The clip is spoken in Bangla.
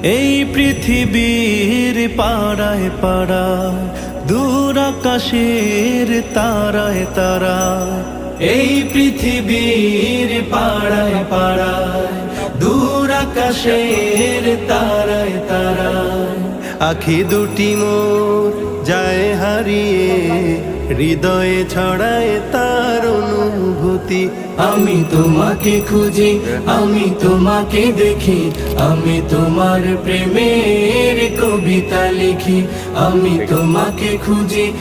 এই পৃথিবীর পাড়ায় পাড়ায়, দূর আকাশের তারায় তারায়। এই পৃথিবীর পাড়ায় পাড়ায়, দূর আকাশের তারায় তারায়। আখি দুটি মোর যায় হারিয়ে, হৃদয়ে ছড়ায় তার অনুভূতি। আমি তোমাকে খুঁজি, আমি তোমাকে দেখি, আমি তোমার প্রেমের কবিতা লিখি। আমি তোমাকে খুঁজি।